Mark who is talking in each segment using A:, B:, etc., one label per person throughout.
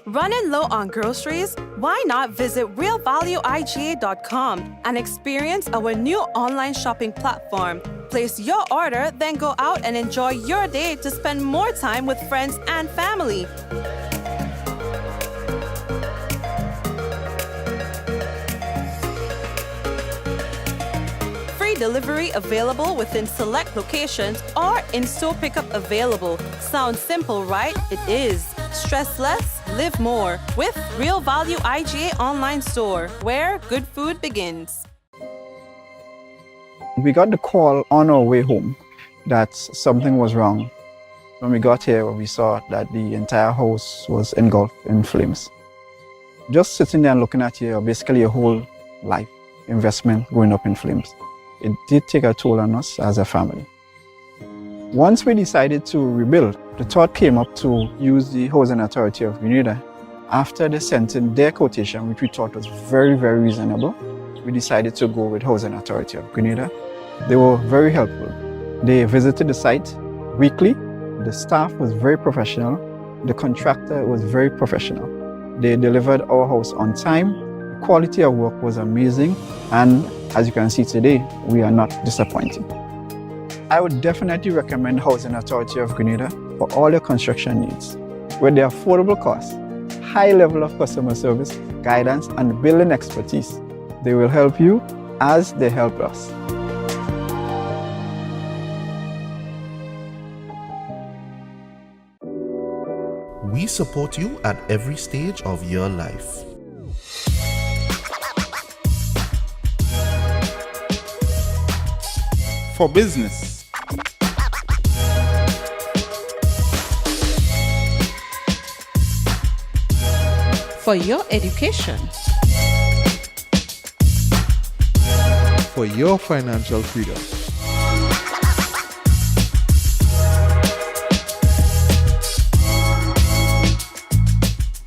A: Running low on groceries? Why not visit realvalueiga.com and experience our new online shopping platform? Place your order, then go out and enjoy your day to spend more time with friends and family. Free delivery available within select locations or in-store pickup available. Sounds simple, right? It is. Stress less, live more with Real Value IGA online store, where good food begins.
B: We got the call on our way home that something was wrong. When we got here, we saw that the entire house was engulfed in flames. Just sitting there and looking at basically your whole life investment going up in flames. It did take a toll on us as a family. Once we decided to rebuild, the thought came up to use the Housing Authority of Grenada. After they sent in their quotation, which we thought was very, very reasonable, we decided to go with Housing Authority of Grenada. They were very helpful. They visited the site weekly. The staff was very professional. The contractor was very professional. They delivered our house on time. The quality of work was amazing. And as you can see today, we are not disappointed. I would definitely recommend Housing Authority of Grenada for all your construction needs. With their affordable costs, high level of customer service, guidance, and building expertise, they will help you as they help us.
C: We support you at every stage of your life.
D: For business,
E: for your education,
D: for your financial freedom,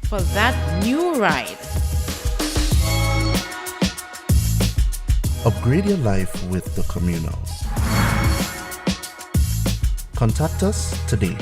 E: for that new ride.
C: Upgrade your life with the Communal. Contact us today.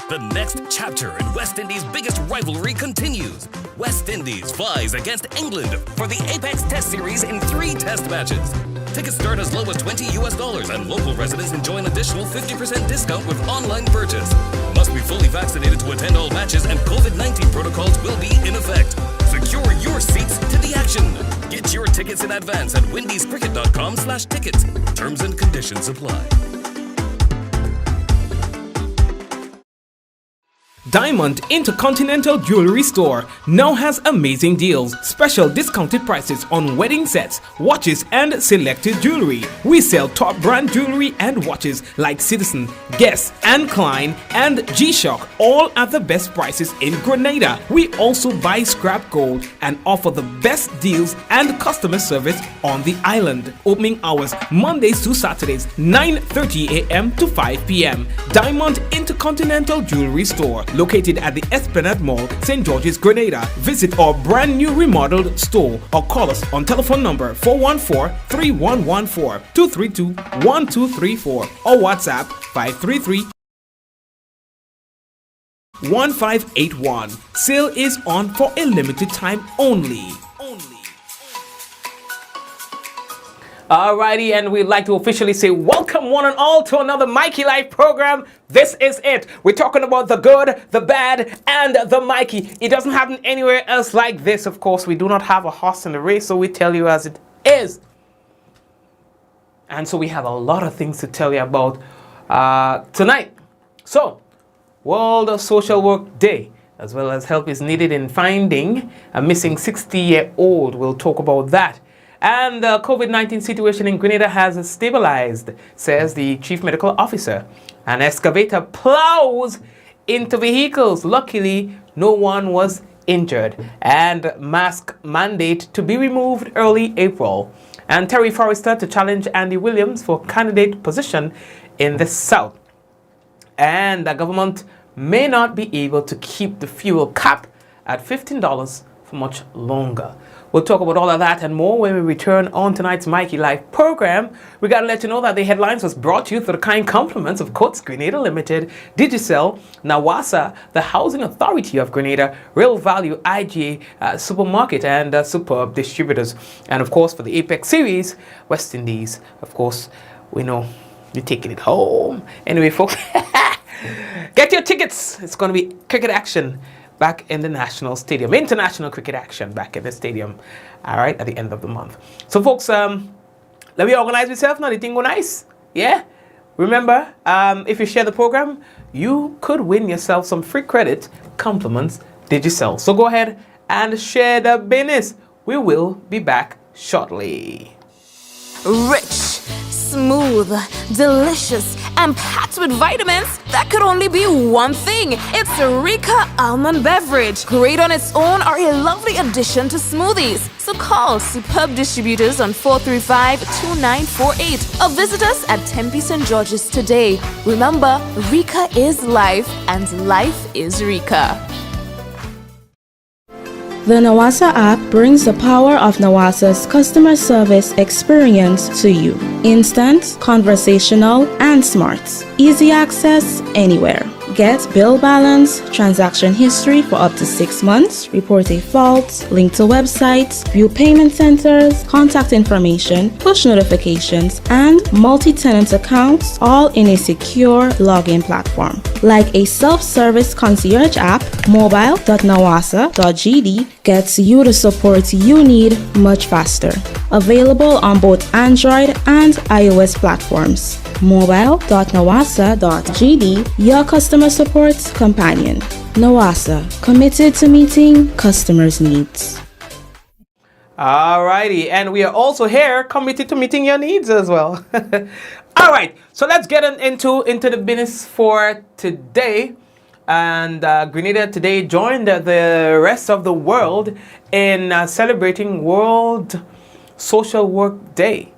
F: The next chapter in West Indies' biggest rivalry continues. West Indies flies against England for the Apex Test Series in 3 test matches. Tickets start as low as $20 and local residents enjoy an additional 50% discount with online purchase. Must be fully vaccinated to attend all matches and COVID-19 protocols will be in effect. Secure your seats to the action. Get your tickets in advance at windiescricket.com/tickets. Terms and conditions apply.
G: Diamond Intercontinental Jewelry Store now has amazing deals, special discounted prices on wedding sets, watches and selected jewelry. We sell top brand jewelry and watches like Citizen, Guess and Klein and G-Shock, all at the best prices in Grenada. We also buy scrap gold and offer the best deals and customer service on the island. Opening hours Mondays to Saturdays 9:30 a.m. to 5 p.m. Diamond Intercontinental Jewelry Store, located at the Esplanade Mall, St. George's, Grenada. Visit our brand new remodeled store or call us on telephone number 414-3114, 232-1234 or WhatsApp 533-1581. Sale is on for a limited time only. Alrighty, and we'd like to officially say welcome one and all to another Mikey Life program. This is it. We're talking about the good, the bad, and the Mikey. It doesn't happen anywhere else like this. Of course, we do not have a horse in the race, so we tell you as it is. And so we have a lot of things to tell you about tonight. So, World Social Work Day, as well as help is needed in finding a missing 60-year-old. We'll talk about that. And the COVID-19 situation in Grenada has stabilized, says the chief medical officer. An excavator plows into vehicles. Luckily, no one was injured. And mask mandate to be removed early April. And Terry Forrester to challenge Andy Williams for candidate position in the South. And the government may not be able to keep the fuel cap at $15 for much longer. We'll talk about all of that and more when we return on tonight's Mikey Live program. We got to let you know that the headlines was brought to you through the kind compliments of Coates Grenada Limited, Digicel, Nawasa, the Housing Authority of Grenada, Real Value IGA Supermarket, and Superb Distributors. And of course, for the Apex Series, West Indies, of course, we know you're taking it home. Anyway, folks, get your tickets. It's going to be cricket action back in the National Stadium. International cricket action back in the stadium, all right, at the end of the month. So, folks, let me organize myself now. The thing go nice, yeah? Remember, if you share the program, you could win yourself some free credit compliments Digicel. So go ahead and share the business. We will be back shortly.
H: Rich, smooth, delicious, and packed with vitamins that could only be one thing. It's Rika Almond Beverage. Great on its own or a lovely addition to smoothies. So call Superb Distributors on 435-2948 or visit us at Tempe St. George's today. Remember, Rika is life and life is Rika.
I: The Nawasa app brings the power of Nawasa's customer service experience to you. Instant, conversational, and smart. Easy access anywhere. Get bill balance, transaction history for up to 6 months, report a fault, link to websites, view payment centers, contact information, push notifications, and multi-tenant accounts, all in a secure login platform. Like a self-service concierge app, mobile.nawasa.gd gets you the support you need much faster. Available on both Android and iOS platforms. Mobile.nawasa.gd, your customer support companion. Nawasa, committed to meeting customers' needs.
G: Alrighty, and we are also here committed to meeting your needs as well. Alright, so let's get into the business for today. And Grenada today joined the rest of the world in celebrating World Social Work Day.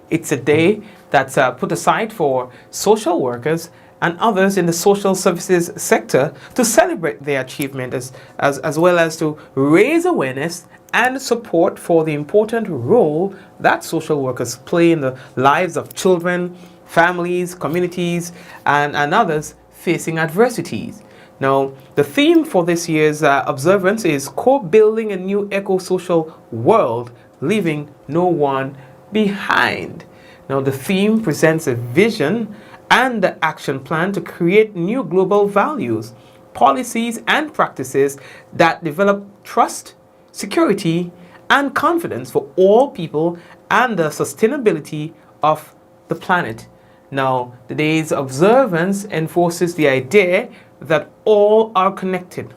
G: It's a day that's put aside for social workers and others in the social services sector to celebrate their achievement as well as to raise awareness and support for the important role that social workers play in the lives of children, families, communities, and others facing adversities. Now, the theme for this year's observance is co-building a new eco-social world, leaving no one behind. Now, the theme presents a vision and the action plan to create new global values, policies, and practices that develop trust, security, and confidence for all people and the sustainability of the planet. Now, the day's observance enforces the idea that all are connected,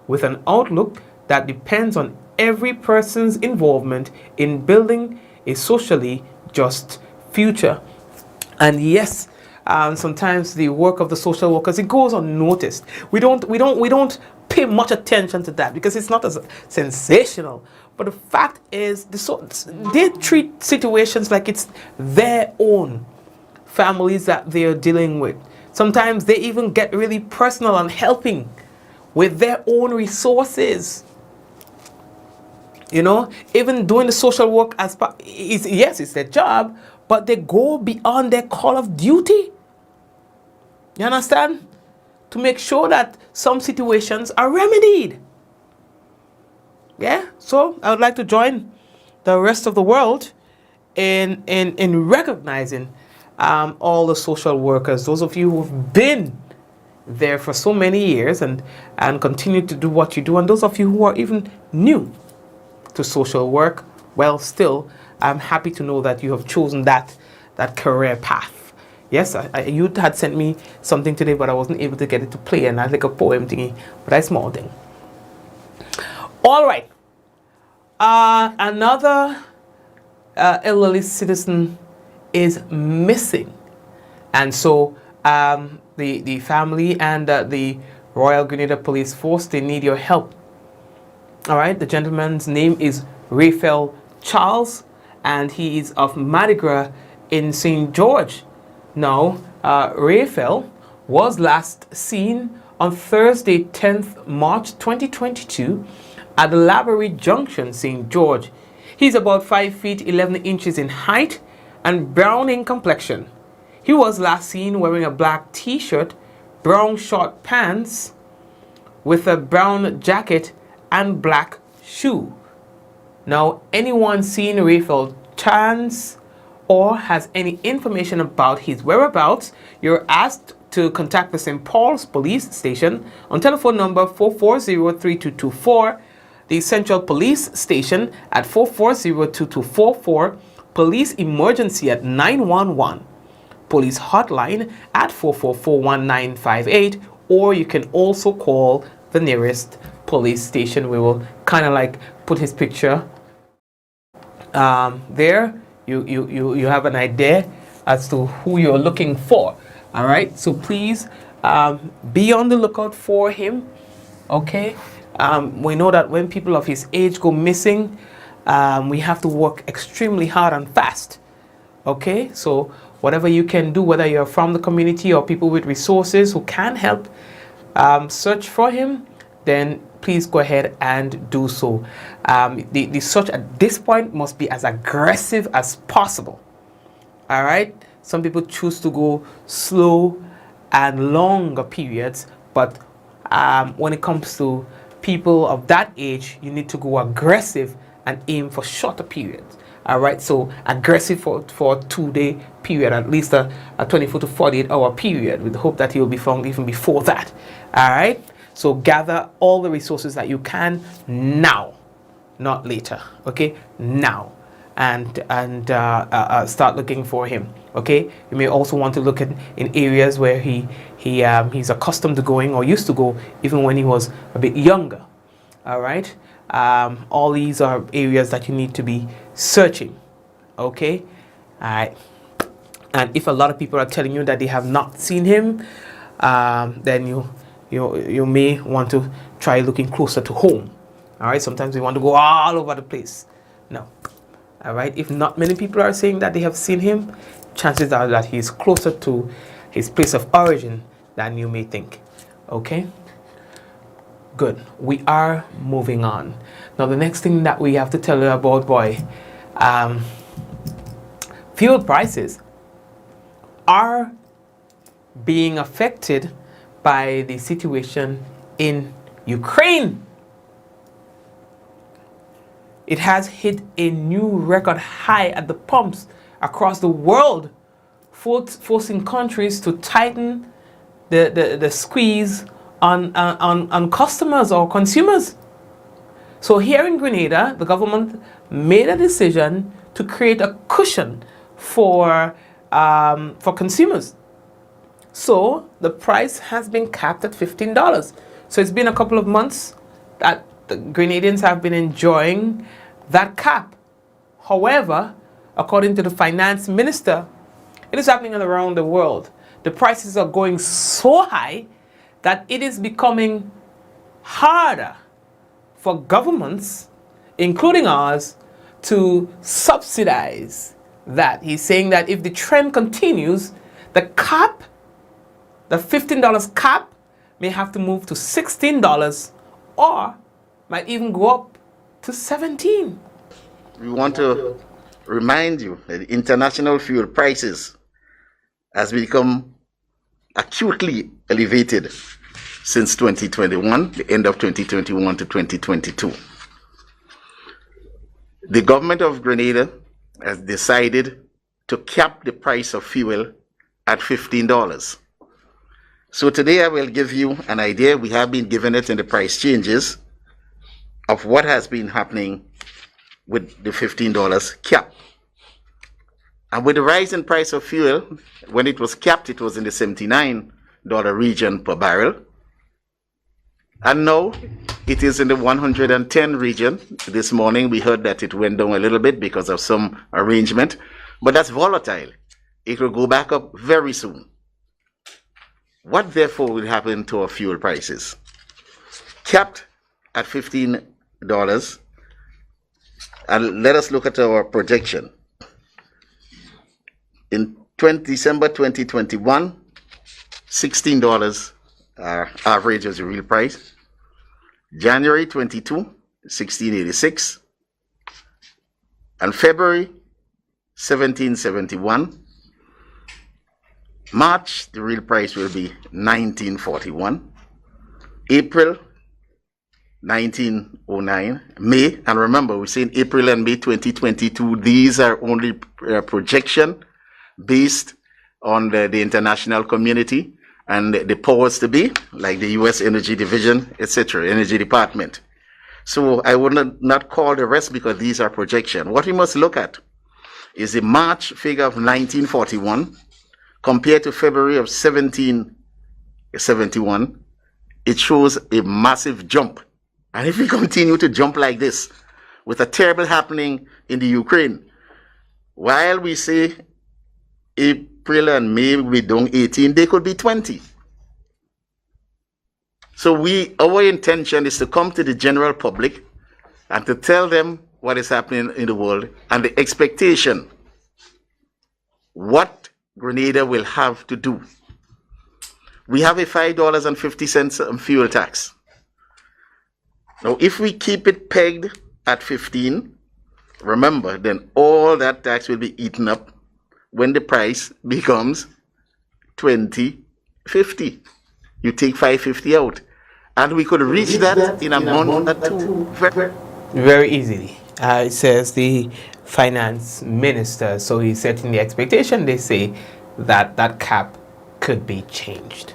G: with an outlook that depends on every person's involvement in building a socially just future. And yes, sometimes the work of the social workers, it goes unnoticed. We don't pay much attention to that because it's not as sensational. But the fact is, they treat situations like it's their own families that they are dealing with. Sometimes they even get really personal and helping with their own resources. You know, even doing the social work yes, it's their job, but they go beyond their call of duty. You understand? To make sure that some situations are remedied. Yeah, so I would like to join the rest of the world in recognizing all the social workers, those of you who've been there for so many years and continue to do what you do, and those of you who are even new to social work. Well, still, I'm happy to know that you have chosen that career path. Yes, you had sent me something today, but I wasn't able to get it to play, and I had like a poem thingy, but that's a small thing. All right. Another elderly citizen is missing, and so the family and the Royal Grenada Police Force, they need your help. All right, the gentleman's name is Raphael Charles, and he is of Mardi Gras in St. George. Now, Raphael was last seen on Thursday, 10th March 2022 at the Lavery Junction, St. George. He's about 5 feet 11 inches in height and brown in complexion. He was last seen wearing a black t-shirt, brown short pants with a brown jacket and black shoe. Now, anyone seen Raphael Chance or has any information about his whereabouts, you're asked to contact the St. Paul's Police Station on telephone number 440-3224, the Central Police Station at 440-2244, Police Emergency at 911, Police Hotline at 444-1958, or you can also call the nearest police station. We will kind of like put his picture there. You have an idea as to who you're looking for. All right, so please be on the lookout for him. Okay, we know that when people of his age go missing, we have to work extremely hard and fast. Okay, so whatever you can do, whether you're from the community or people with resources who can help search for him, then please go ahead and do so. The search at this point must be as aggressive as possible. All right, some people choose to go slow and longer periods, but when it comes to people of that age, you need to go aggressive and aim for shorter periods. All right, so aggressive for a 2-day period, at least a 24 to 48 hour period, with the hope that he will be found even before that. All right, so gather all the resources that you can now, not later. Okay, now, and start looking for him. Okay, you may also want to look in areas where he's accustomed to going or used to go, even when he was a bit younger. All right. All these are areas that you need to be searching. Okay, all right. And if a lot of people are telling you that they have not seen him, then you may want to try looking closer to home. All right, sometimes we want to go all over the place. No. All right, if not many people are saying that they have seen him, chances are that he is closer to his place of origin than you may think. Okay. Good. We are moving on. Now, the next thing that we have to tell you about, fuel prices are being affected by the situation in Ukraine. It has hit a new record high at the pumps across the world, forcing countries to tighten the squeeze on customers or consumers. So here in Grenada, the government made a decision to create a cushion for consumers. So the price has been capped at $15. So it's been a couple of months that the Grenadians have been enjoying that cap. However, according to the finance minister, it is happening around the world. The prices are going so high that it is becoming harder for governments, including ours, to subsidize that. He's saying that if the trend continues, the cap, the $15 cap, may have to move to $16 or might even go up to $17.
J: We want to remind you that the international fuel prices has become acutely elevated since 2021, the end of 2021 to 2022. The government of Grenada has decided to cap the price of fuel at $15. So today I will give you an idea. We have been given it in the price changes of what has been happening with the $15 cap. And with the rise in price of fuel, when it was capped, it was in the $79 region per barrel. And now it is in the 110 region. This morning we heard that it went down a little bit because of some arrangement, but that's volatile. It will go back up very soon. What therefore will happen to our fuel prices? Capped at $15, and let us look at our projection. In December 2021, $16 average as the real price. January 22, 1686. And February, 1771. March, the real price will be 1941. April, 1909. May, and remember, we're saying April and May 2022. These are only projection based on the international community and the powers to be, like the U.S. Energy Division, etc., Energy Department. So I would not call the rest because these are projection. What we must look at is the March figure of 1941 compared to February of 1771. It shows a massive jump. And if we continue to jump like this, with a terrible happening in the Ukraine, while we say April and May will be down 18, they could be 20. So our intention is to come to the general public and to tell them what is happening in the world and the expectation, what Grenada will have to do. We have a $5.50 fuel tax. Now, if we keep it pegged at 15, remember, then all that tax will be eaten up when the price becomes $20.50. You take $5.50 out. And we could reach that in a month or two.
G: Very easily. It says the finance minister, so he's setting the expectation. They say that that cap could be changed.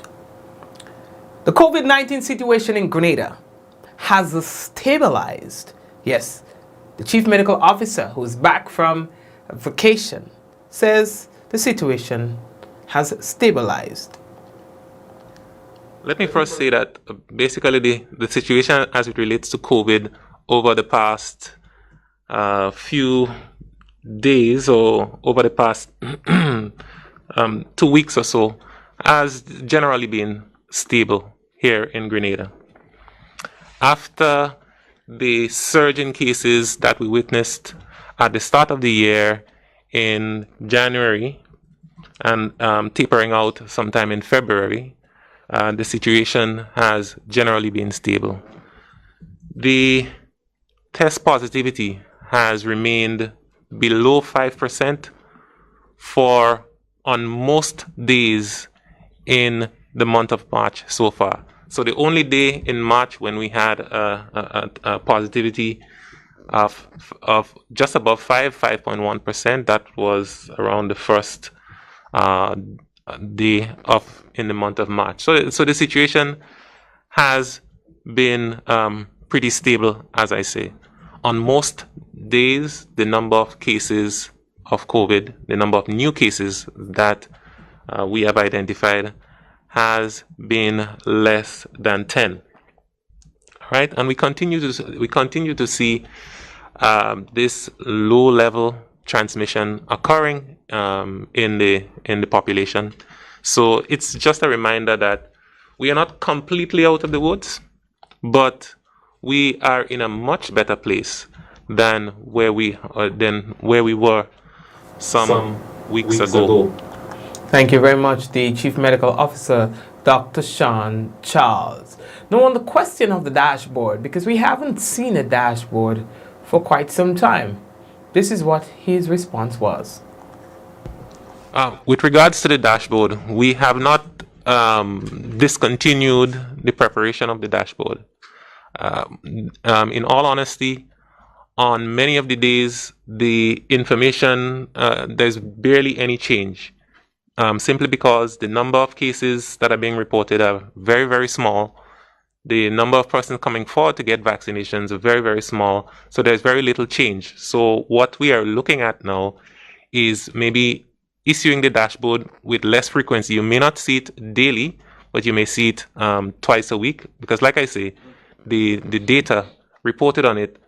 G: The COVID-19 situation in Grenada has stabilized. Yes, the chief medical officer, who's back from vacation, says the situation has stabilized.
K: Let me first say that basically the situation as it relates to COVID over the past few days or over the past 2 weeks or so has generally been stable here in Grenada. After the surge in cases that we witnessed at the start of the year in January and tapering out sometime in February, the situation has generally been stable. The test positivity has remained below 5% on most days in the month of March so far. So the only day in March when we had a positivity of just above 5.1%, that was around the first day in the month of March. So the situation has been pretty stable, as I say. On most days, the number of cases of COVID, the number of new cases that we have identified has been less than 10. Right? And we continue to see this low-level transmission occurring in the population. So it's just a reminder that we are not completely out of the woods, but we are in a much better place than where we were some weeks ago.
G: Thank you very much, the Chief Medical Officer, Dr. Sean Charles. Now, on the question of the dashboard, because we haven't seen a dashboard for quite some time, this is what his response was.
K: With regards to the dashboard, we have not discontinued the preparation of the dashboard. In all honesty, on many of the days, the information, there's barely any change. Simply because the number of cases that are being reported are very, very small. The number of persons coming forward to get vaccinations are very, very small. So there's very little change. So what we are looking at now is maybe issuing the dashboard with less frequency. You may not see it daily, but you may see it twice a week. Because like I say, the data reported on it,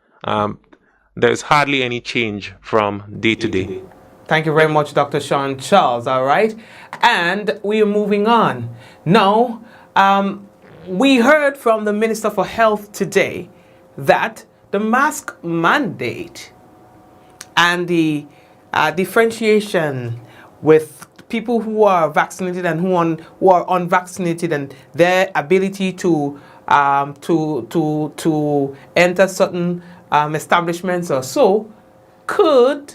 K: there's hardly any change from day to day.
G: Thank you very much, Dr. Sean Charles. All right. And we are moving on. Now, we heard from the Minister for Health today that the mask mandate and the differentiation with people who are vaccinated and who are unvaccinated and their ability to to enter certain establishments or so could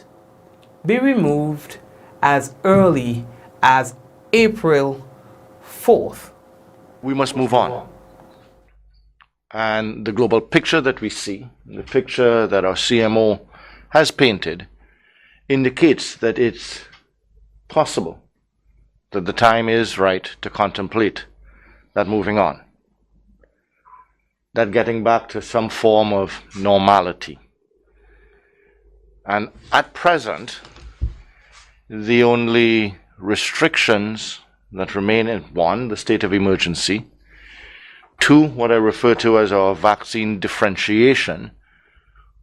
G: be removed as early as April 4th.
L: We must move on. And the global picture that we see, the picture that our CMO has painted, indicates that it's possible, that the time is right to contemplate that moving on, that getting back to some form of normality. And at present, the only restrictions that remain in, one, the state of emergency, two, what I refer to as our vaccine differentiation,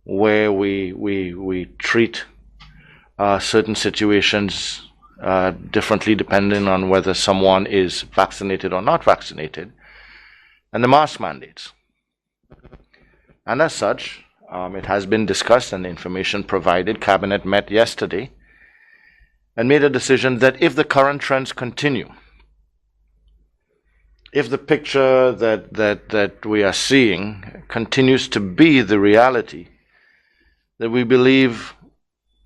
L: where we treat certain situations differently depending on whether someone is vaccinated or not vaccinated, and the mask mandates. And as such, it has been discussed and the information provided. Cabinet met yesterday and made a decision that if the current trends continue, if the picture that we are seeing continues to be the reality, that we believe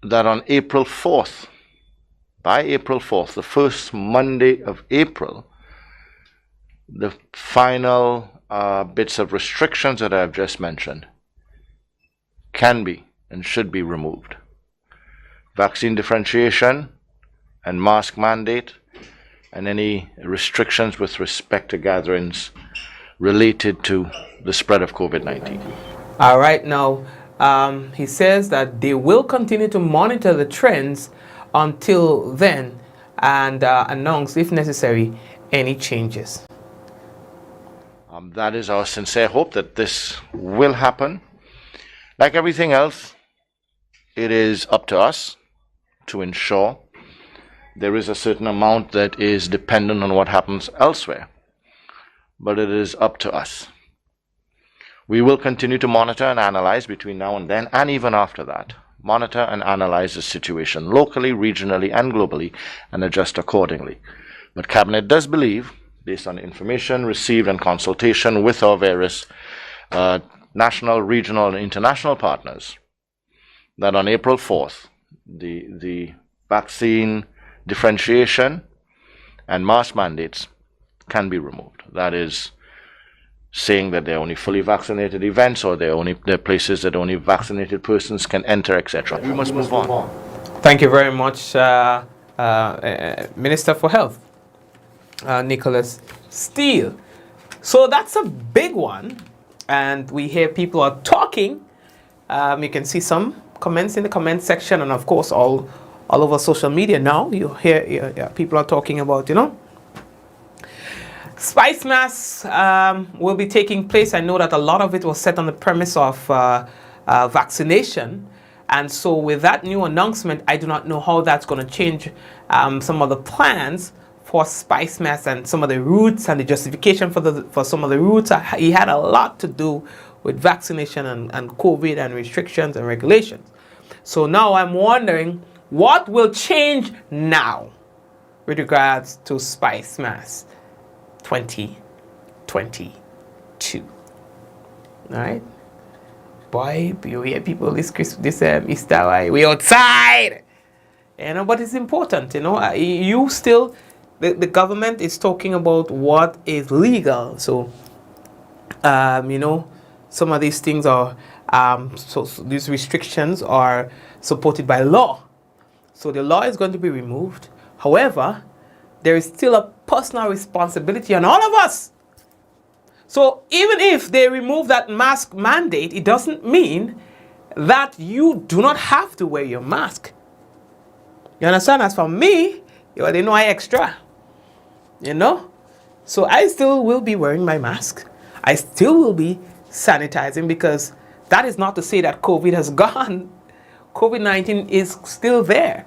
L: that on April 4th, by April 4th, the first Monday of April, the final bits of restrictions that I have just mentioned can be and should be removed. Vaccine differentiation and mask mandate and any restrictions with respect to gatherings related to the spread of COVID-19.
G: All right, now he says that they will continue to monitor the trends until then and announce, if necessary, any changes.
L: That is our sincere hope that this will happen. Like everything else, it is up to us to ensure there is a certain amount that is dependent on what happens elsewhere, but it is up to us. We will continue to monitor and analyze between now and then, and even after that. Monitor and analyze the situation locally, regionally, and globally, and adjust accordingly. But Cabinet does believe, based on information received and consultation with our various national, regional, and international partners, that on April 4th, the vaccine differentiation and mask mandates can be removed. That is saying that they're only fully vaccinated events, or they're places that only vaccinated persons can enter, etc. We must move on.
G: Thank you very much, Minister for Health, Nicholas Steele. So that's a big one, and we hear people are talking. You can see some comments in the comment section, and of course all over social media now. You hear people are talking about, Spice Mass will be taking place. I know that a lot of it was set on the premise of vaccination. And so with that new announcement, I do not know how that's going to change some of the plans for Spice Mass and some of the routes and the justification for some of the routes. He had a lot to do with vaccination and COVID and restrictions and regulations. So now I'm wondering what will change now with regards to Spice Mass 2022. All right, boy, you hear people this Easter, we outside, but it's important, you still, the government is talking about what is legal. So, some of these things are, so these restrictions are supported by law. So the law is going to be removed. However, there is still a personal responsibility on all of us. So even if they remove that mask mandate, it doesn't mean that you do not have to wear your mask. You understand? As for me, they know I extra. So I still will be wearing my mask. I still will be sanitizing, because that is not to say that COVID has gone. COVID-19 is still there,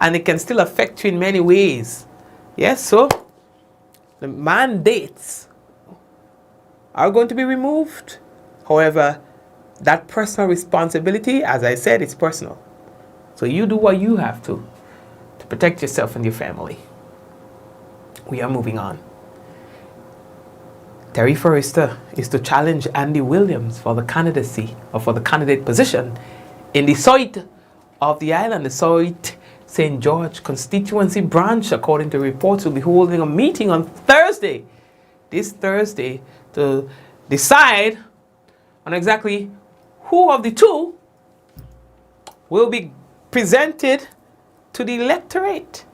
G: and it can still affect you in many ways. Yes, so the mandates are going to be removed. However, that personal responsibility, as I said, it's personal. So you do what you have to protect yourself and your family. We are moving on. Terry Forrester is to challenge Andy Williams for the candidacy or for the candidate position in the Soit of the island. The Soit St. George constituency branch, according to reports, will be holding a meeting on Thursday, this Thursday, to decide on exactly who of the two will be presented to the electorate.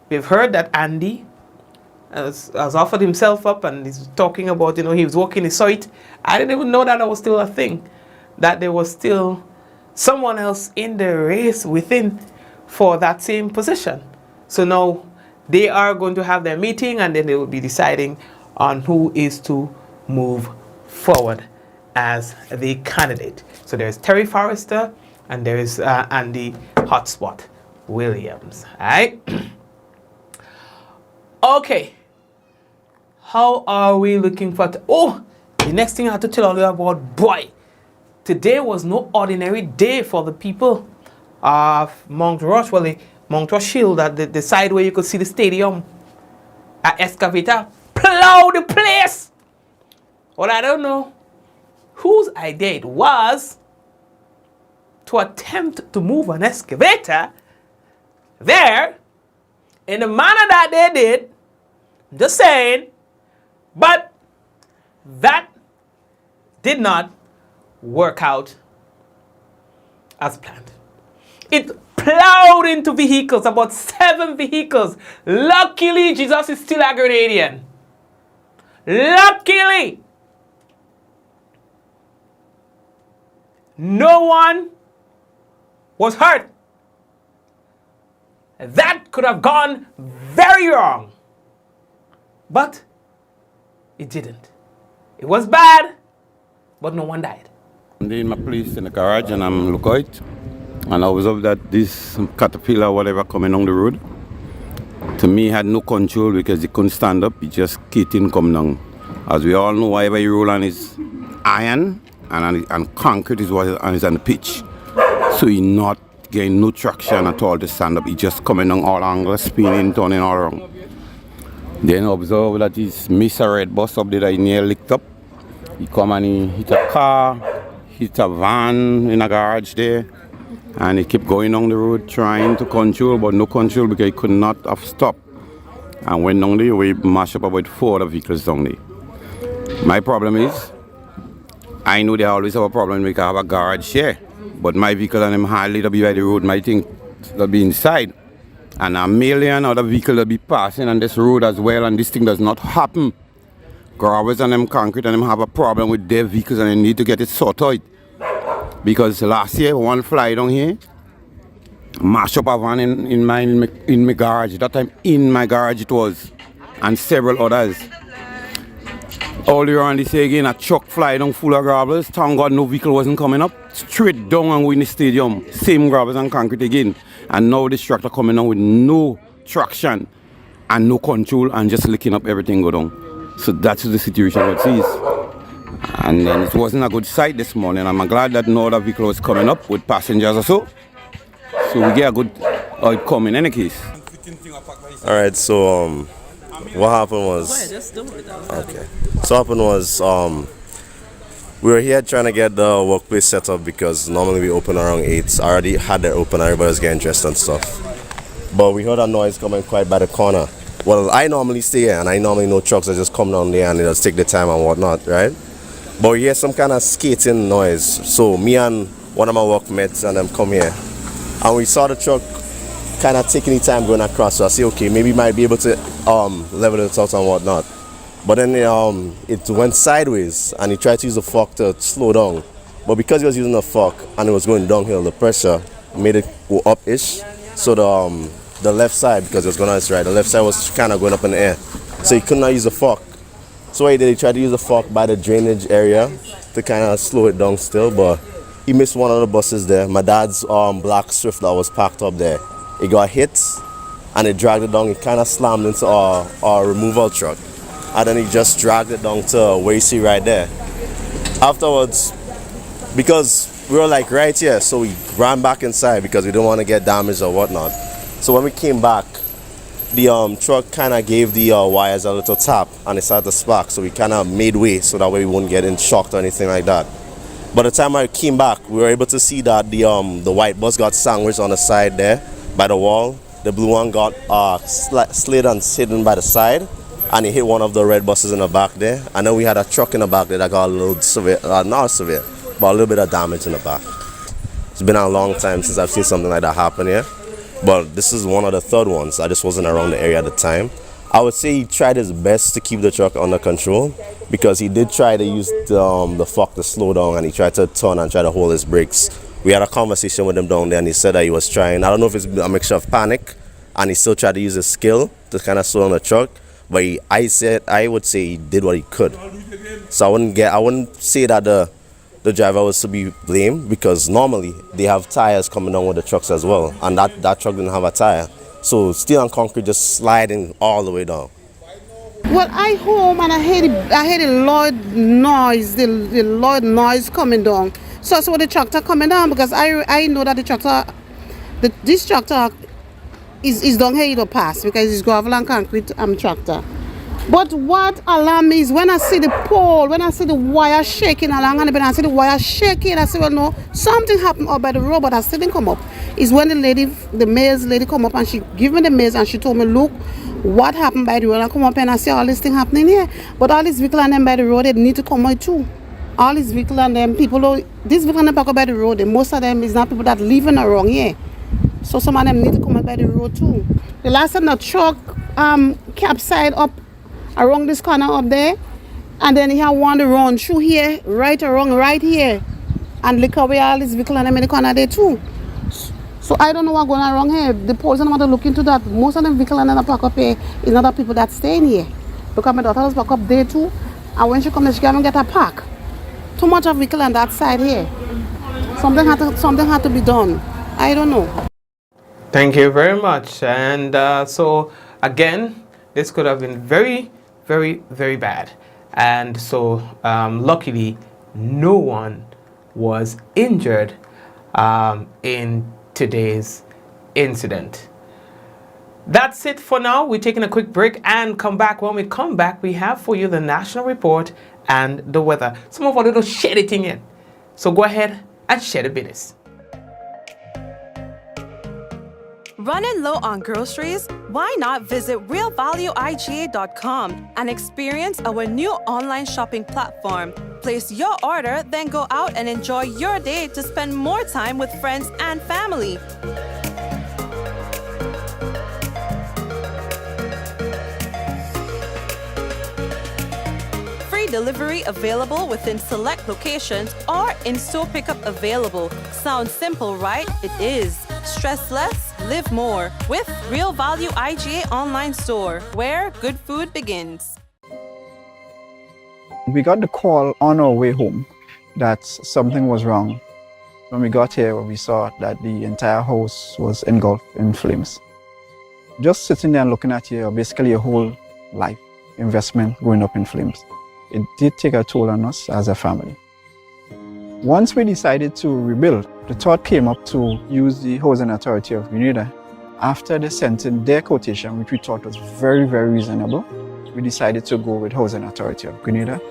G: We've heard that Andy has offered himself up and he's talking about, he was working the site. I didn't even know that was still a thing, that there was still someone else in the race within for that same position. So now they are going to have their meeting and then they will be deciding on who is to move forward as the candidate. So there's Terry Forrester and there is Andy Hotspot Williams. All right. Okay. How are we looking for? The next thing I have to tell you about, boy, today was no ordinary day for the people of Mount Rush. Well, the Mount Rush Hill, the side where you could see the stadium at Excavator, plowed the place. Well, I don't know whose idea it was to attempt to move an excavator there in the manner that they did. Just saying. But that did not work out as planned. It plowed into vehicles, about 7 vehicles. Luckily, Jesus is still a Grenadian. Luckily, no one was hurt. That could have gone very wrong. But it didn't. It was bad, but no one died.
M: I'm in my place in the garage and I'm looking out. And I observed that this caterpillar or whatever coming on the road, to me, had no control because he couldn't stand up. He just keeping coming down. As we all know, whatever you roll on is iron and concrete is what is on the pitch. So he not getting no traction at all to stand up. He just coming down all angles, spinning, turning all around. Then observe that he's missed a red bus up there that he near licked up. He come and he hit a car, hit a van in a garage there. And he kept going on the road trying to control, but no control because he could not have stopped. And went down there, we mashed up about 4 other vehicles down there. My problem is, I know they always have a problem because I have a garage here. But my vehicle and them hardly to be by the road, my thing will be inside. And a million other vehicles will be passing on this road as well, and this thing does not happen. Grabbers and them concrete and them have a problem with their vehicles and they need to get it sorted out. Because last year, one fly down here, mashed up a van in my garage. That time in my garage it was, and several others. Earlier on this year again, a truck fly down full of grabbers. Thank God no vehicle wasn't coming up. Straight down and go in the stadium. Same grabbers and concrete again. And now this tractor coming down with no traction and no control and just licking up everything go down. So that's the situation it is. And then it wasn't a good sight this morning. I'm glad that no other vehicle was coming up with passengers or so. So we get a good outcome in any case.
N: Alright, so what happened was okay. So what happened was we were here trying to get the workplace set up because normally we open around 8. I already had it open, everybody was getting dressed and stuff. But we heard a noise coming quite by the corner. Well, I normally stay here and I normally know trucks that just come down there and they'll take the time and whatnot, right? But we hear some kind of skating noise. So me and one of my workmates and them come here. And we saw the truck kind of taking the time going across. So I say, okay, maybe we might be able to level it out and whatnot. But then it went sideways and he tried to use the fork to slow down. But because he was using the fork and it was going downhill, the pressure made it go up-ish. So the left side, because it was going on its right, the left side was kind of going up in the air. So he could not use the fork. So what he did, he tried to use the fork by the drainage area to kind of slow it down still, but he missed one of the buses there. My dad's black Swift that was parked up there. It got hit and it dragged it down. It kind of slammed into our removal truck. And then he just dragged it down to where you see right there. Afterwards, because we were like right here, so we ran back inside because we didn't want to get damaged or whatnot. So when we came back, the truck kind of gave the wires a little tap and it started to spark, so we kind of made way so that way we wouldn't get in shocked or anything like that. By the time I came back, we were able to see that the white bus got sandwiched on the side there by the wall. The blue one got slid and hidden by the side, and it hit one of the red buses in the back there. And then we had a truck in the back there that got a little severe, not severe, but a little bit of damage in the back. It's been a long time since I've seen something like that happen here, but this is one of the third ones. I just wasn't around the area at the time. I would say he tried his best to keep the truck under control, because he did try to use the fork to slow down, and he tried to turn and try to hold his brakes. We had a conversation with him down there, and he said that he was trying. I don't know if it's a mixture of panic, and he still tried to use his skill to kind of slow down the truck. But I would say he did what he could. So I wouldn't say that the driver was to be blamed, because normally they have tires coming down with the trucks as well, and that truck didn't have a tire. So steel and concrete just sliding all the way down.
O: Well, I home and I heard a loud noise, the loud noise coming down. So I saw the tractor coming down, because I know that this tractor is down here to pass, because it's gravel and concrete tractor. But what alarmed me is when I see the pole, when I see the wire shaking along, and I see the wire shaking, I say, well, no, something happened up by the road, but I still didn't come up. It's when the mayor's lady come up, and she gave me the maze, and she told me, look, what happened by the road? And I come up and I see all this thing happening here. But all these vehicles and them by the road, they need to come out too. All these vehicles and them people, these vehicles and them park up by the road, and most of them is not people that living around here. So some of them need to come out by the road too. The last time the truck capsized up around this corner up there, and then he had one to run through here, right here, and look away all these vehicles and them in the corner there too. So I don't know what's going on wrong here. The police don't want to look into that. Most of them vehicles and them park up here is not the people that staying here. Because my daughter was park up there too, and when she comes, she can't get a park. Too much of vehicle on that side here. Something had to be done. I don't know.
G: Thank you very much. And so again, this could have been very, very, very bad. And so luckily, no one was injured in today's incident. That's it for now. We're taking a quick break and come back. When we come back, we have for you the national report and the weather. Some of our little shady thing in. So go ahead and share the business.
A: Running low on groceries? Why not visit realvalueiga.com and experience our new online shopping platform? Place your order, then go out and enjoy your day to spend more time with friends and family. Free delivery available within select locations or in-store pickup available. Sounds simple, right? It is. Stress less, live more with Real Value IGA online store, where good food begins.
B: We got the call on our way home that something was wrong. When we got here, we saw that the entire house was engulfed in flames. Just sitting there and looking at here, basically a whole life investment going up in flames. It did take a toll on us as a family. Once we decided to rebuild, the thought came up to use the Housing Authority of Grenada. After they sent in their quotation, which we thought was very, very reasonable, we decided to go with Housing Authority of Grenada.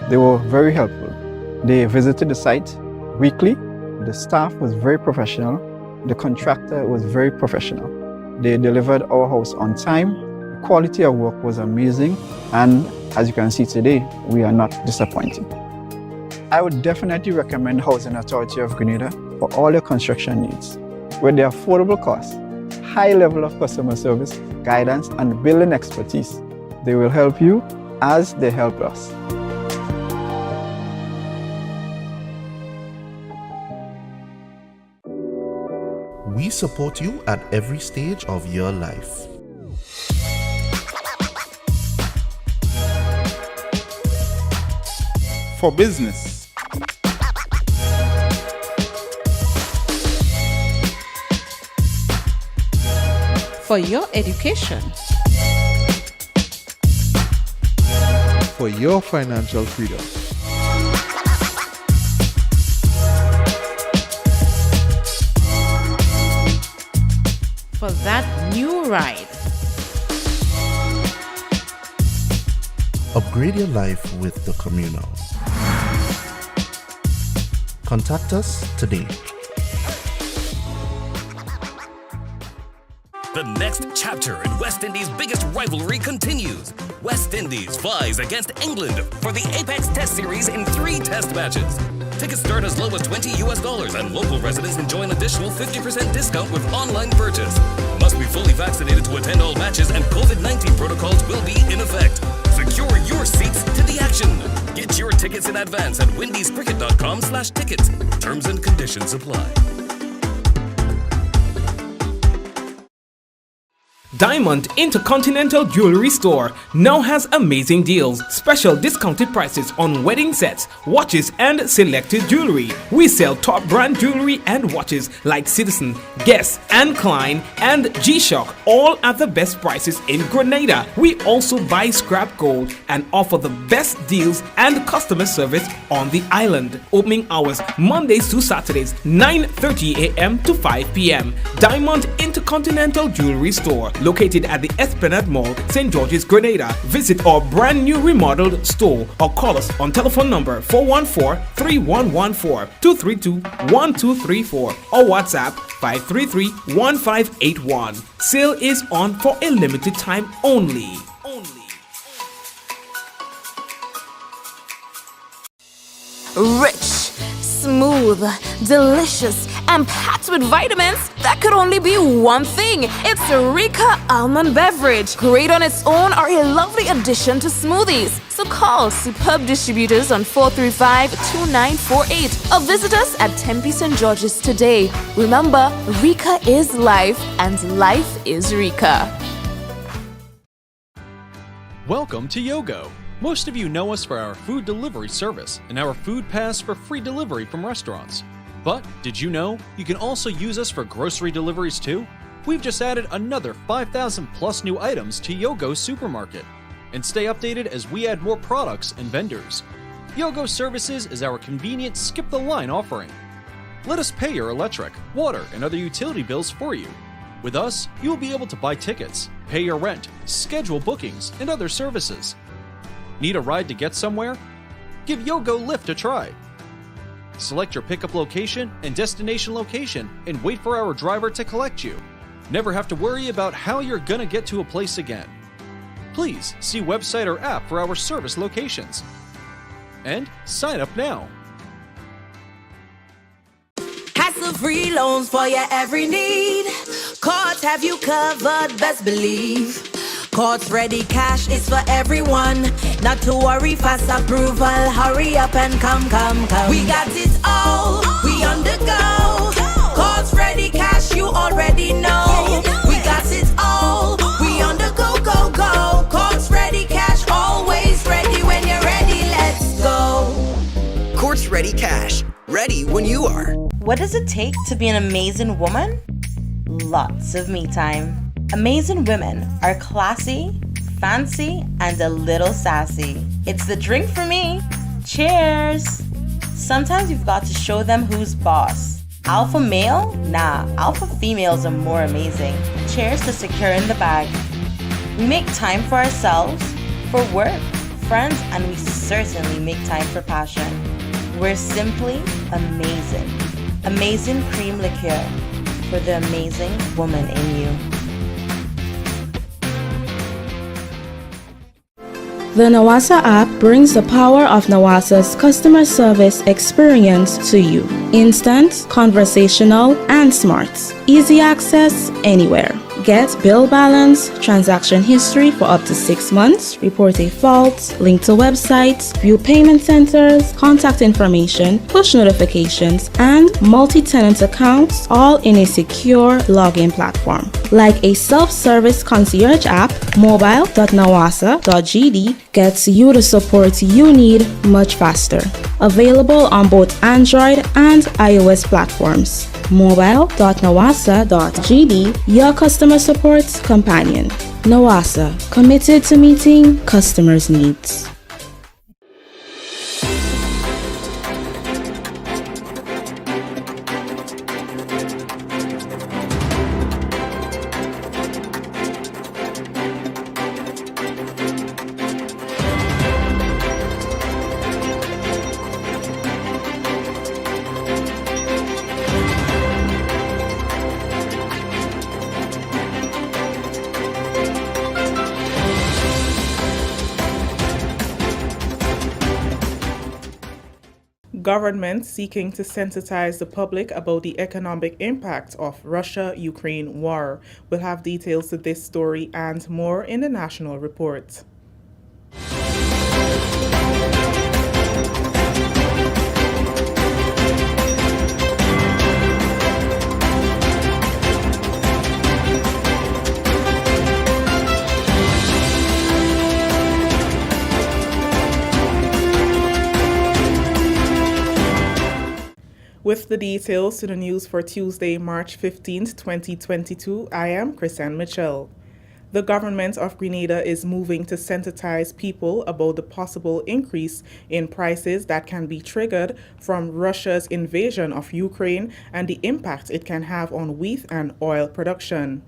B: They were very helpful. They visited the site weekly. The staff was very professional. The contractor was very professional. They delivered our house on time. The quality of work was amazing. And as you can see today, we are not disappointed. I would definitely recommend Housing Authority of Grenada for all your construction needs. With their affordable costs, high level of customer service, guidance, and building expertise, they will help you as they help us.
C: We support you at every stage of your life.
D: For business.
E: For your education.
D: For your financial freedom.
E: For that new ride.
C: Upgrade your life with the communal. Contact us today.
F: The next chapter in West Indies' biggest rivalry continues. West Indies vies against England for the Apex Test Series in 3 test matches. Tickets start as low as $20 and local residents enjoy an additional 50% discount with online purchase. Must be fully vaccinated to attend all matches and COVID-19 protocols will be in effect. Secure your seats to the action. Get your tickets in advance at windiescricket.com/tickets. Terms and conditions apply.
G: Diamond Intercontinental Jewelry Store now has amazing deals, special discounted prices on wedding sets, watches and selected jewelry. We sell top brand jewelry and watches like Citizen, Guess and Klein and G-Shock, all at the best prices in Grenada. We also buy scrap gold and offer the best deals and customer service on the island. Opening hours Mondays to Saturdays 9:30 a.m. to 5 p.m. Diamond Intercontinental Jewelry Store, located at the Esplanade Mall, St. George's, Grenada. Visit our brand new remodeled store or call us on telephone number 414-3114, 232-1234 or WhatsApp 533-1581. Sale is on for a limited time only.
H: Rich, smooth, delicious, and packed with vitamins that could only be one thing. It's Rika Almond Beverage. Great on its own or a lovely addition to smoothies. So call superb distributors on 435-2948 or visit us at Tempe St. George's today. Remember, Rika is life and life is Rika.
P: Welcome to Yogo. Most of you know us for our food delivery service and our food pass for free delivery from restaurants. But did you know you can also use us for grocery deliveries too? We've just added another 5,000 plus new items to Yogo Supermarket. And stay updated as we add more products and vendors. Yogo Services is our convenient skip the line offering. Let us pay your electric, water, and other utility bills for you. With us, you will be able to buy tickets, pay your rent, schedule bookings, and other services. Need a ride to get somewhere? Give Yogo Lyft a try. Select your pickup location and destination location and wait for our driver to collect you. Never have to worry about how you're gonna get to a place again. Please see website or app for our service locations. And sign up now.
Q: Hassle-free loans for your every need. Cards have you covered, best believe. Courts Ready Cash is for everyone. Not to worry, fast approval. Hurry up and come. We got it all, we on the go. Courts Ready Cash, you already know. We got it all, we on the go. Courts Ready Cash, always ready when you're ready, let's go.
R: Courts Ready Cash, ready when you are.
S: What does it take to be an amazing woman? Lots of me time. Amazing women are classy, fancy, and a little sassy. It's the drink for me. Cheers! Sometimes you've got to show them who's boss. Alpha male? Nah, alpha females are more amazing. Cheers to securing the bag. We make time for ourselves, for work, friends, and we certainly make time for passion. We're simply amazing. Amazing cream liqueur for the amazing woman in you.
I: The Nawasa app brings the power of Nawasa's customer service experience to you. Instant, conversational, and smart. Easy access anywhere. Get bill balance, transaction history for up to 6 months, report a fault, link to websites, view payment centers, contact information, push notifications, and multi-tenant accounts, all in a secure login platform. Like a self-service concierge app, mobile.nawasa.gd gets you the support you need much faster. Available on both Android and iOS platforms. mobile.nawasa.gd, your customer support companion. Nawasa, committed to meeting customers' needs.
T: Governments seeking to sensitize the public about the economic impact of Russia-Ukraine war. We'll have details to this story and more in the national report. With the details to the news for Tuesday, March 15th, 2022, I am Chrisanne Mitchell. The government of Grenada is moving to sensitize people about the possible increase in prices that can be triggered from Russia's invasion of Ukraine and the impact it can have on wheat and oil production.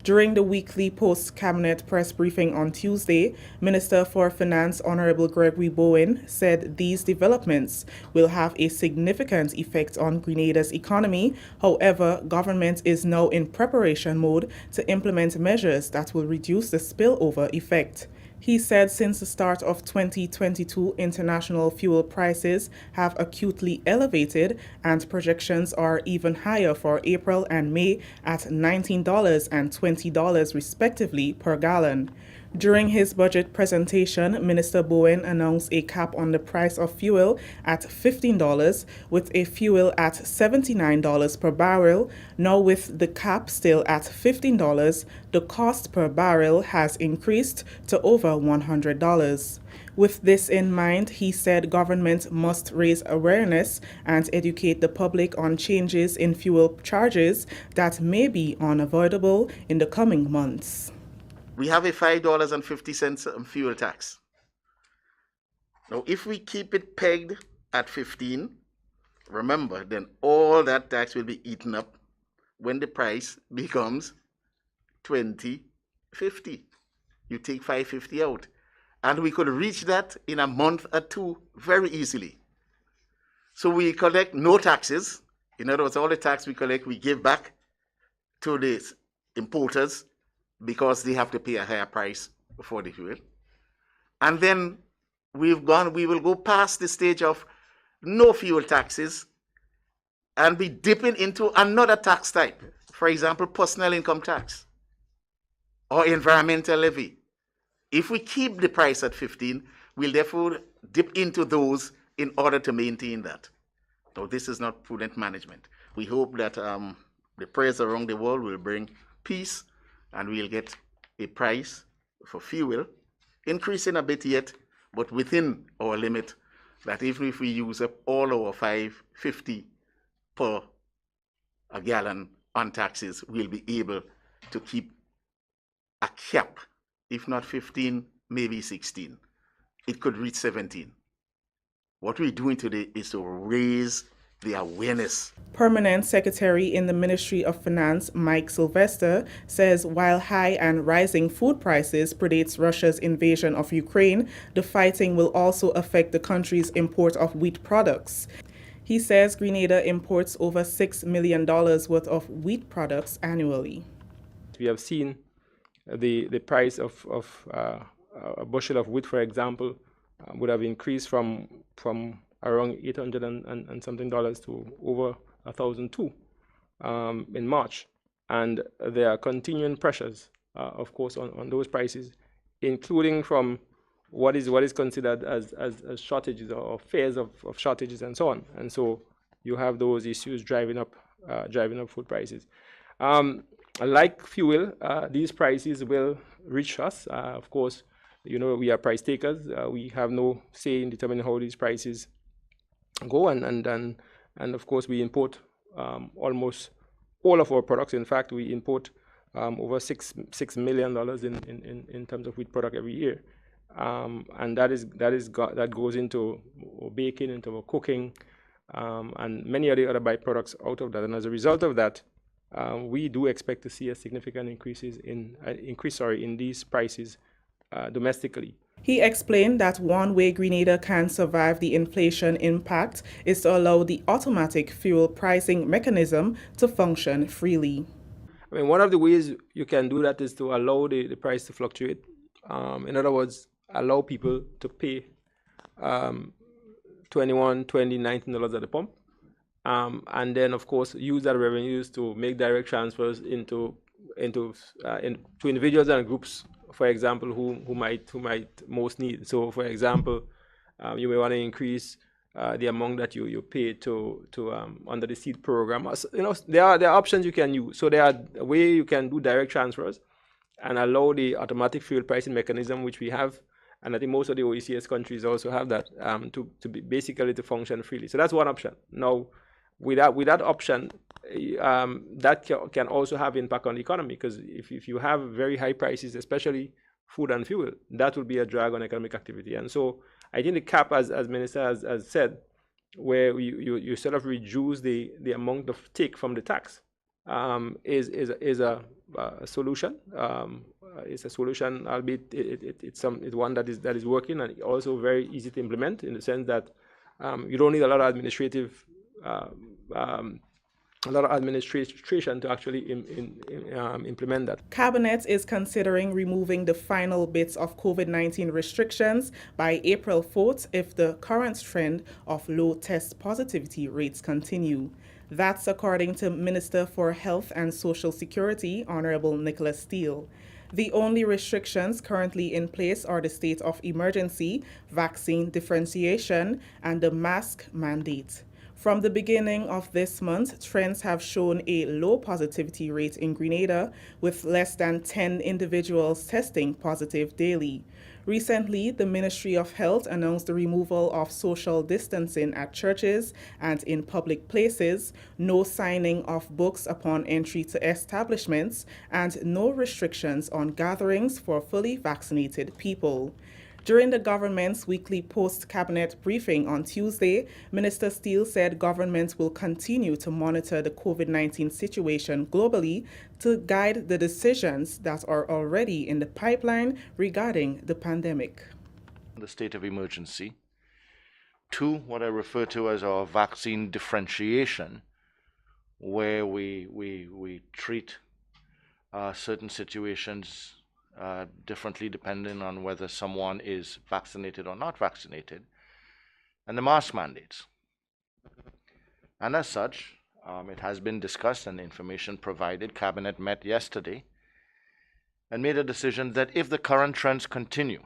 T: During the weekly post-cabinet press briefing on Tuesday, Minister for Finance Honorable Gregory Bowen said these developments will have a significant effect on Grenada's economy. However, government is now in preparation mode to implement measures that will reduce the spillover effect. He said since the start of 2022, international fuel prices have acutely elevated and projections are even higher for April and May at $19 and $20 respectively per gallon. During his budget presentation, Minister Bowen announced a cap on the price of fuel at $15, with a fuel at $79 per barrel. Now with the cap still at $15, the cost per barrel has increased to over $100. With this in mind, he said government must raise awareness and educate the public on changes in fuel charges that may be unavoidable in the coming months.
J: We have a $5.50 fuel tax. Now, if we keep it pegged at 15, remember, then all that tax will be eaten up when the price becomes $20.50. You take $5.50 out. And we could reach that in a month or two very easily. So we collect no taxes. In other words, all the tax we collect, we give back to the importers because they have to pay a higher price for the fuel. And then we will go past the stage of no fuel taxes and be dipping into another tax type. For example, personal income tax or environmental levy. If we keep the price at 15, we'll therefore dip into those in order to maintain that. So this is not prudent management. We hope that the prayers around the world will bring peace and we'll get a price for fuel, increasing a bit yet, but within our limit, that even if we use up all our $5.50 per a gallon on taxes, we'll be able to keep a cap, if not 15, maybe 16. It could reach 17. What we're doing today is to raise the awareness.
T: Permanent Secretary in the Ministry of Finance, Mike Sylvester, says while high and rising food prices predates Russia's invasion of Ukraine, the fighting will also affect the country's import of wheat products. He says Grenada imports over $6 million worth of wheat products annually.
U: We have seen the price of a bushel of wheat, for example, would have increased from around $800 and something dollars to over $1,002 in March, and there are continuing pressures, of course, on those prices, including from what is considered as shortages or fears of shortages and so on. And so you have those issues driving up food prices. Like fuel, these prices will reach us. Of course, you know, we are price takers. We have no say in determining how these prices go, and of course we import almost all of our products. In fact, we import over $6 million in terms of wheat product every year, and that goes into baking, into our cooking, and many other byproducts out of that. And as a result of that, we do expect to see a significant increase in these prices domestically.
T: He explained that one way Grenada can survive the inflation impact is to allow the automatic fuel pricing mechanism to function freely.
U: I mean, one of the ways you can do that is to allow the price to fluctuate. In other words, allow people to pay $21, $20, $19 at the pump. And then, of course, use that revenues to make direct transfers into to individuals and groups, for example, who might most need. So, for example, you may want to increase the amount that you pay to under the seed program. You know, there are options you can use. So there are a way you can do direct transfers and allow the automatic fuel pricing mechanism, which we have, and I think most of the OECS countries also have that to be basically to function freely. So that's one option. Now, with that option, that can also have impact on the economy, because if you have very high prices, especially food and fuel, that will be a drag on economic activity. And so I think the cap, as Minister has said, where you sort of reduce the amount of take from the tax, is a solution. It's a solution, albeit it's one that is working and also very easy to implement, in the sense that you don't need a lot of administrative administration to actually implement that.
T: Cabinet is considering removing the final bits of COVID-19 restrictions by April 4th if the current trend of low test positivity rates continue. That's according to Minister for Health and Social Security, Honorable Nicholas Steele. The only restrictions currently in place are the state of emergency, vaccine differentiation, and the mask mandate. From the beginning of this month, trends have shown a low positivity rate in Grenada, with less than 10 individuals testing positive daily. Recently, the Ministry of Health announced the removal of social distancing at churches and in public places, no signing of books upon entry to establishments, and no restrictions on gatherings for fully vaccinated people. During the government's weekly post-cabinet briefing on Tuesday, Minister Steele said government will continue to monitor the COVID-19 situation globally to guide the decisions that are already in the pipeline regarding the pandemic.
L: The state of emergency. 2, what I refer to as our vaccine differentiation, where we treat certain situations differently depending on whether someone is vaccinated or not vaccinated, and the mask mandates. And as such, it has been discussed and information provided. Cabinet met yesterday and made a decision that if the current trends continue,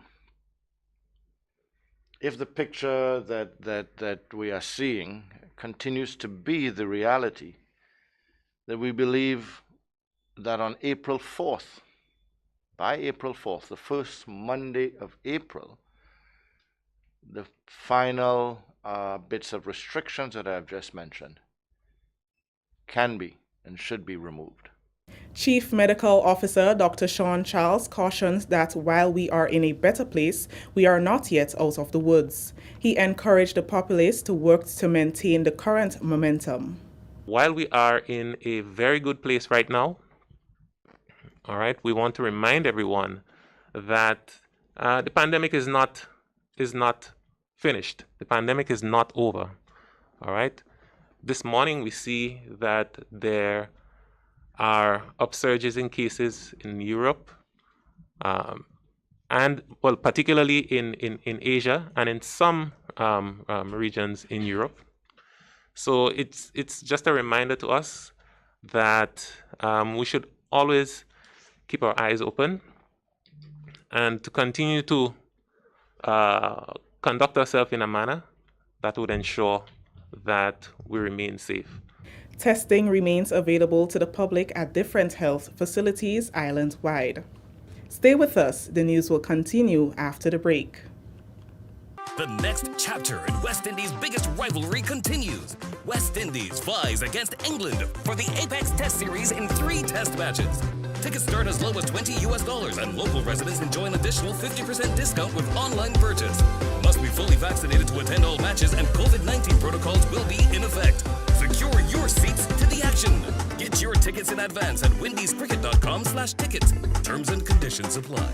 L: if the picture that we are seeing continues to be the reality, that we believe that on April 4th, by April 4th, the first Monday of April, the final bits of restrictions that I have just mentioned can be and should be removed.
T: Chief Medical Officer Dr. Sean Charles cautions that while we are in a better place, we are not yet out of the woods. He encouraged the populace to work to maintain the current momentum.
K: While we are in a very good place right now, all right, we want to remind everyone that the pandemic is not finished. The pandemic is not over. All right. This morning we see that there are upsurges in cases in Europe, and well, particularly in Asia and in some regions in Europe. So it's just a reminder to us that we should always keep our eyes open and to continue to conduct ourselves in a manner that would ensure that we remain safe.
T: Testing remains available to the public at different health facilities island-wide. Stay with us. The news will continue after the break.
F: The next chapter in West Indies' biggest rivalry continues. West Indies vies against England for the Apex Test Series in 3 test matches. Tickets start as low as $20 and local residents enjoy an additional 50% discount with online purchase. Must be fully vaccinated to attend all matches, and COVID-19 protocols will be in effect. Secure your seats to the action. Get your tickets in advance at windiescricket.com/tickets. Terms and conditions apply.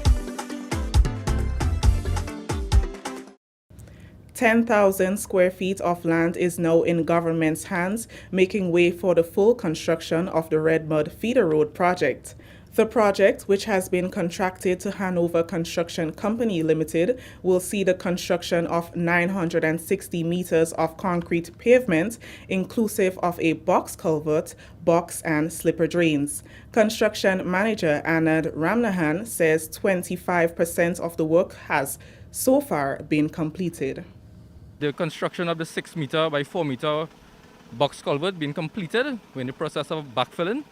T: 10,000 square feet of land is now in government's hands, making way for the full construction of the Red Mud Feeder Road project. The project, which has been contracted to Hanover Construction Company Limited, will see the construction of 960 meters of concrete pavement, inclusive of a box culvert, box and slipper drains. Construction manager Anand Ramnahan says 25% of the work has so far been completed.
M: The construction of the 6 meter by 4 meter box culvert been completed. We're in the process of backfilling.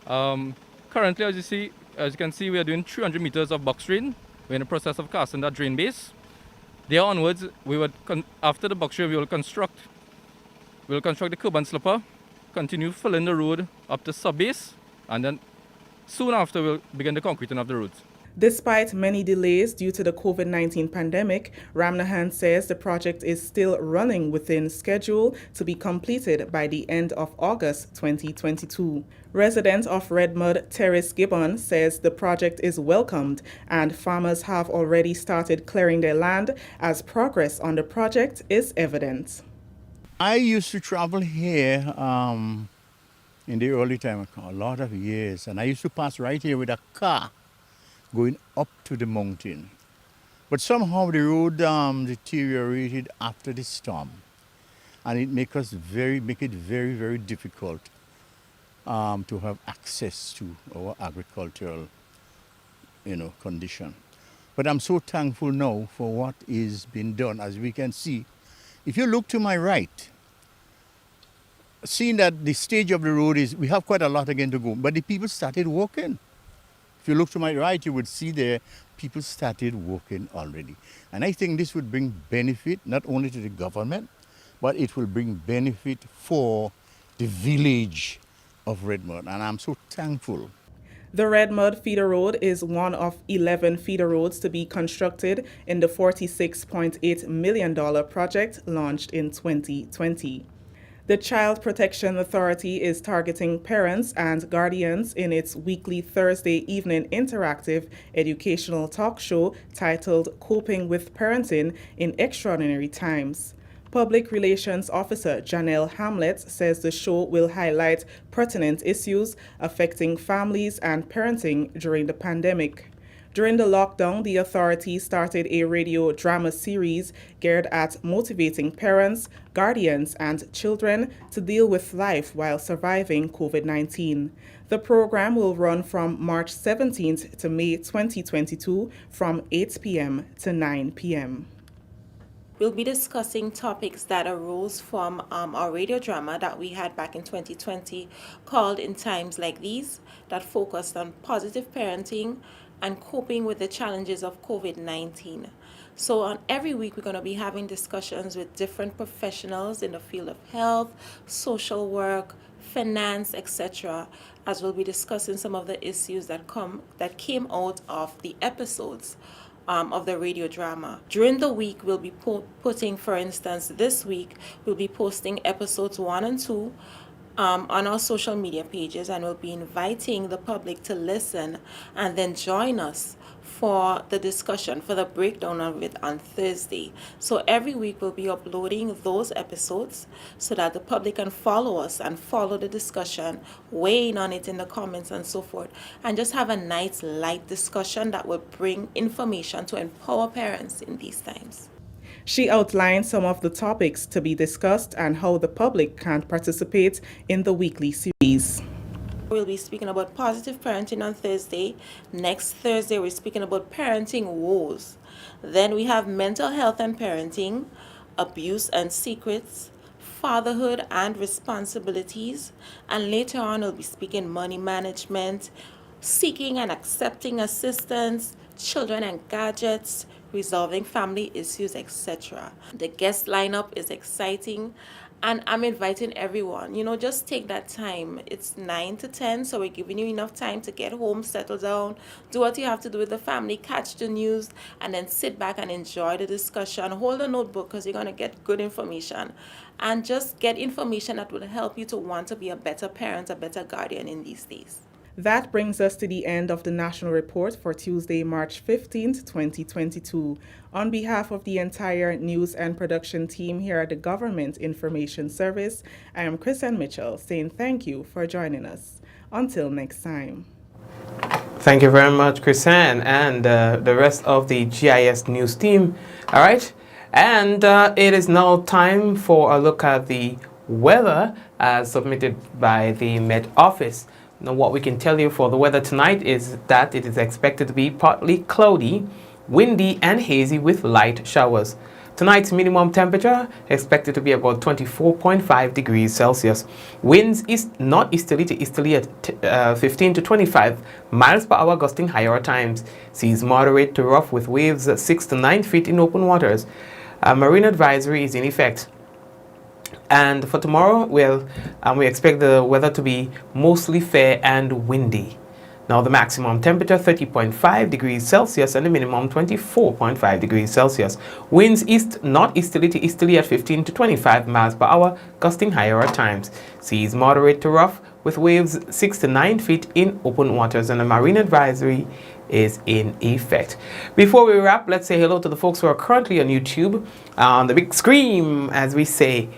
M: Currently, as you can see, we are doing 300 meters of box drain. We're in the process of casting that drain base. There onwards, after the box drain, we will construct the curb and slipper, continue filling the road up to sub-base, and then soon after we'll begin the concreting of the roads.
T: Despite many delays due to the COVID-19 pandemic, Ramnahan says the project is still running within schedule to be completed by the end of August 2022. Resident of Redmud, Terrace Gibbon, says the project is welcomed and farmers have already started clearing their land as progress on the project is evident.
V: I used to travel here in the early time, a lot of years, and I used to pass right here with a car going up to the mountain. But somehow the road deteriorated after the storm, and it make it very, very difficult to have access to our agricultural, condition. But I'm so thankful now for what is being done. As we can see, if you look to my right, seeing that the stage of the road we have quite a lot again to go, but the people started walking. If you look to my right, you would see there people started walking already. And I think this would bring benefit not only to the government, but it will bring benefit for the village of Redmud. And I'm so thankful.
T: The Redmud Feeder Road is one of 11 feeder roads to be constructed in the $46.8 million project launched in 2020. The Child Protection Authority is targeting parents and guardians in its weekly Thursday evening interactive educational talk show titled Coping with Parenting in Extraordinary Times. Public Relations Officer Janelle Hamlet says the show will highlight pertinent issues affecting families and parenting during the pandemic. During the lockdown, the authority started a radio drama series geared at motivating parents, guardians, and children to deal with life while surviving COVID-19. The program will run from March 17th to May 2022 from 8 p.m. to 9 p.m.
W: We'll be discussing topics that arose from our radio drama that we had back in 2020 called In Times Like These, that focused on positive parenting and coping with the challenges of COVID-19. So on every week, we're going to be having discussions with different professionals in the field of health, social work, finance, etc., as we'll be discussing some of the issues that came out of the episodes of the radio drama. During the week, we'll be putting, for instance, this week, we'll be posting episodes 1 and 2 on our social media pages, and we'll be inviting the public to listen and then join us for the discussion, for the breakdown of it on Thursday. So every week we'll be uploading those episodes so that the public can follow us and follow the discussion, weigh in on it in the comments and so forth, and just have a nice light discussion that will bring information to empower parents in these times.
T: She outlined some of the topics to be discussed and how the public can participate in the weekly series.
W: We'll be speaking about positive parenting on Thursday. Next Thursday, we're speaking about parenting woes. Then we have mental health and parenting, abuse and secrets, fatherhood and responsibilities. And later on, we'll be speaking money management, seeking and accepting assistance, children and gadgets, resolving family issues, etc. The guest lineup is exciting, and I'm inviting everyone. Just take that time. It's 9 to 10, so we're giving you enough time to get home, settle down, do what you have to do with the family, catch the news, and then sit back and enjoy the discussion. Hold a notebook because you're going to get good information, and just get information that will help you to want to be a better parent, a better guardian in these days.
T: That brings us to the end of the National Report for Tuesday, March 15th, 2022. On behalf of the entire news and production team here at the Government Information Service, I am Chrisanne Mitchell saying thank you for joining us. Until next time.
G: Thank you very much, Chrisanne, and the rest of the GIS News team. All right, and it is now time for a look at the weather as submitted by the Met Office. Now, what we can tell you for the weather tonight is that it is expected to be partly cloudy, windy, and hazy with light showers. Tonight's minimum temperature expected to be about 24.5 degrees Celsius. Winds northeasterly to easterly at 15 to 25 miles per hour, gusting higher at times. Seas moderate to rough with waves at 6 to 9 feet in open waters. A marine advisory is in effect. And for tomorrow, we expect the weather to be mostly fair and windy. Now the maximum temperature 30.5 degrees Celsius and the minimum 24.5 degrees Celsius. Winds northeasterly to easterly at 15 to 25 miles per hour, gusting higher at times. Seas moderate to rough with waves 6 to 9 feet in open waters, and a marine advisory is in effect. Before we wrap, let's say hello to the folks who are currently on YouTube. On the big screen, as we say,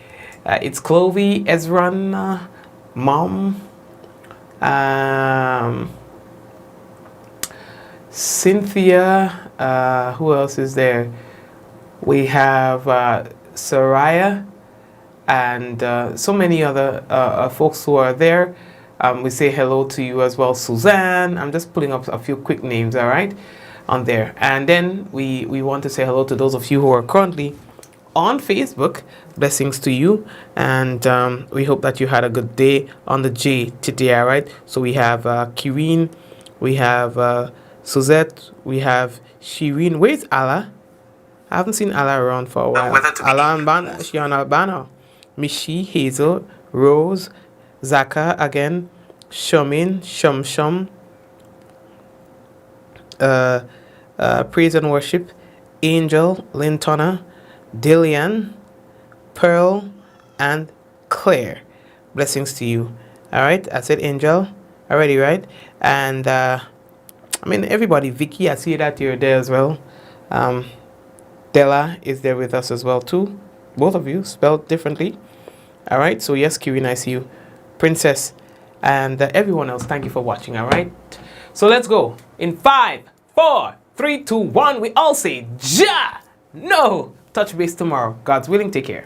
G: it's Clovey, Ezran, Mom, Cynthia, who else is there? We have Soraya and so many other folks who are there. We say hello to you as well, Suzanne. I'm just pulling up a few quick names, all right, on there. And then we want to say hello to those of you who are currently on Facebook. Blessings to you, and we hope that you had a good day on the J today, all right? So we have Kireen, we have Suzette, we have Shireen. Where's Allah? I haven't seen Allah around for a while. Allah and Bana, she on Albana. Mishi, Hazel, Rose, Zaka again, Shumin, Shum, Praise and Worship, Angel, Lintona, Dillian, Pearl, and Claire. Blessings to you. All right, I said Angel already, right? And I mean, everybody, Vicky, I see that you're there as well. Della is there with us as well too. Both of you, spelled differently. All right, so yes, Kirin, I see you. Princess, and everyone else, thank you for watching, all right? So let's go. In 5, 4, 3, 2, 1, we all say, Ja! No! Touch base tomorrow. God's willing, take care.